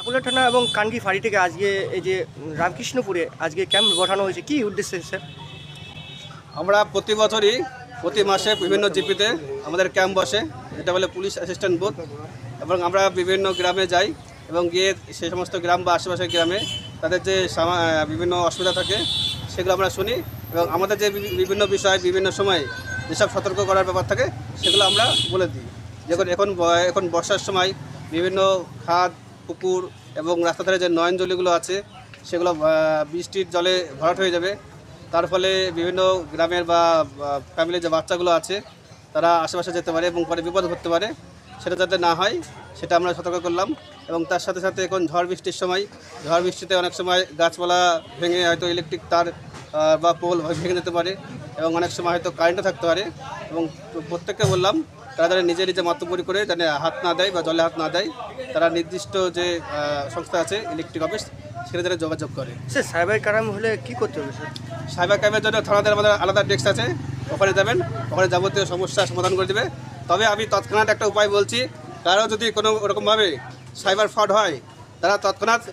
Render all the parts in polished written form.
চাকুলিয়া থানা এবং কানকি ফাঁড়ি থেকে আজকে এই যে রামকৃষ্ণপুরে আজকে ক্যাম্প বসানো হয়েছে, কি উদ্দেশ্যে স্যার? আমরা প্রতি বছরই প্রতি মাসে বিভিন্ন জিপিতে আমাদের ক্যাম্প বসে, এটা বলে পুলিশ অ্যাসিস্ট্যান্ট বুথ, এবং আমরা বিভিন্ন গ্রামে যাই এবং গিয়ে সেই সমস্ত গ্রাম বা আশেপাশের গ্রামে তাদের যে বিভিন্ন অসুবিধা থাকে সেগুলো আমরা শুনি এবং আমাদের যে বিভিন্ন বিষয় বিভিন্ন সময় যেসব সতর্ক করার ব্যাপার থাকে সেগুলো আমরা বলে দিই। এখন বর্ষার সময় বিভিন্ন খাদ, পুকুর এবং রাস্তা ধারে যে নয়নজলিগুলো আছে সেগুলো বৃষ্টির জলে ভরাট হয়ে যাবে। তার ফলে বিভিন্ন গ্রামের বা ফ্যামিলির যে বাচ্চাগুলো আছে তারা আশেপাশে যেতে পারে এবং পরে বিপদ ঘটতে পারে, সেটা যাতে না হয় সেটা আমরা সতর্ক করলাম। এবং তার সাথে সাথে এখন ঝড় বৃষ্টির সময়, ঝড় বৃষ্টিতে অনেক সময় গাছপালা ভেঙে হয়তো ইলেকট্রিক তার বা পোল ভেঙে যেতে পারে এবং অনেক সময় হয়তো কারেন্টও থাকতে পারে, এবং প্রত্যেককে বললাম তারা যারা নিজে নিজে মাতব্বরি করে যেন হাত না দেয় বা জলে হাত না দেয়, তারা নির্দিষ্ট যে সংস্থা আছে ইলেকট্রিক অফিস সেটা যারা যোগাযোগ করে। স্যার সাইবার ক্রাইম হলে কি করতে হবে স্যার? সাইবার ক্রাইমের জন্য থানাদের আমাদের আলাদা ডেস্ক আছে, ওখানে যাবেন, ওখানে যাবতীয় সমস্যার সমাধান করে দেবে। তবে আমি তৎক্ষণাৎ একটা উপায় বলছি, কারো যদি কোনো ওরকমভাবে সাইবার ফ্রড হয় তারা তৎক্ষণাৎ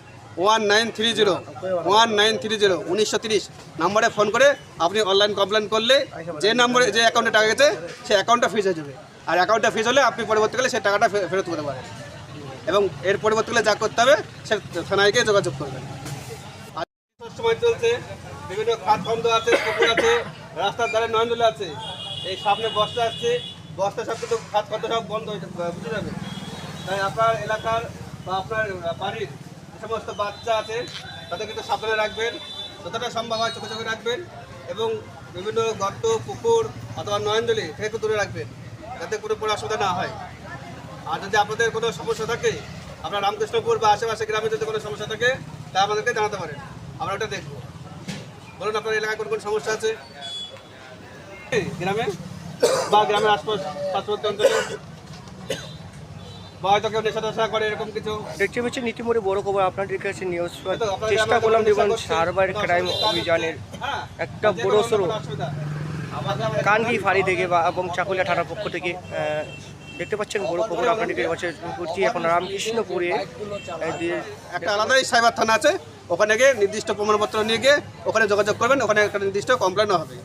1930 নম্বরে ফোন করে আপনি অনলাইন কমপ্লেন করলে যে নম্বরে যে অ্যাকাউন্টে টাকা গেছে সেই অ্যাকাউন্টটা ফ্রিজ হয়ে যাবে, আর অ্যাকাউন্টটা ফ্রিজ হলে আপনি পরবর্তীকালে সেই টাকাটা ফেরত করতে পারেন এবং এর পরবর্তীকালে যা করতে হবে সে থানায় গিয়ে যোগাযোগ করবেন। সময় চলছে, বিভিন্ন খাত বন্ধ আছে, পুকুর আছে, রাস্তার ধারে নয়নজলি আছে, এই সামনে বর্ষা আসছে, বর্ষার সাথে তো খাত খাদ্য সব বন্ধ হয়ে বুঝে যাবে। তাই আপনার এলাকার বা আপনার বাড়ির যে সমস্ত বাচ্চা আছে তাদের কিন্তু সাবধানে রাখবেন, যতটা সম্ভব হয় চোখে চোখে রাখবেন এবং বিভিন্ন গর্ত, পুকুর অথবা নয়নজলি থেকে একটু দূরে রাখবেন যাতে কোনো অসুবিধা না হয়। আর যদি আপনাদের কোনো সমস্যা থাকে, আপনার রামকৃষ্ণপুর বা আশেপাশে গ্রামে যদি কোনো সমস্যা থাকে তা আমাদেরকে জানাতে পারেন, আমরা ওটা দেখবো। বলুন আপনার এলাকায় কোন কোন সমস্যা আছে গ্রামে বা গ্রামের পার্শ্ববর্তী অঞ্চলে, বা হয়তো কেউ নেশা করে এরকম কিছু দেখতে পাচ্ছেন ইতিমধ্যে বড় খবর আপনাদের কাছে নিউজ চেষ্টা করলাম দেখুন সাইবার ক্রাইম অভিযানের একটা বড় সড়ো কানকি ফাঁড়ি থেকে বা এবং চাকুলিয়া থানার পক্ষ থেকে দেখতে পাচ্ছেন বড় খবর আপনাদের কাছে করছি। এখন রামকৃষ্ণপুরে একটা আলাদাই সাইবার থানা আছে, ওখানে গিয়ে নির্দিষ্ট প্রমাণপত্র নিয়ে গিয়ে ওখানে যোগাযোগ করবেন, ওখানে একটা নির্দিষ্ট কমপ্লেনও হবে।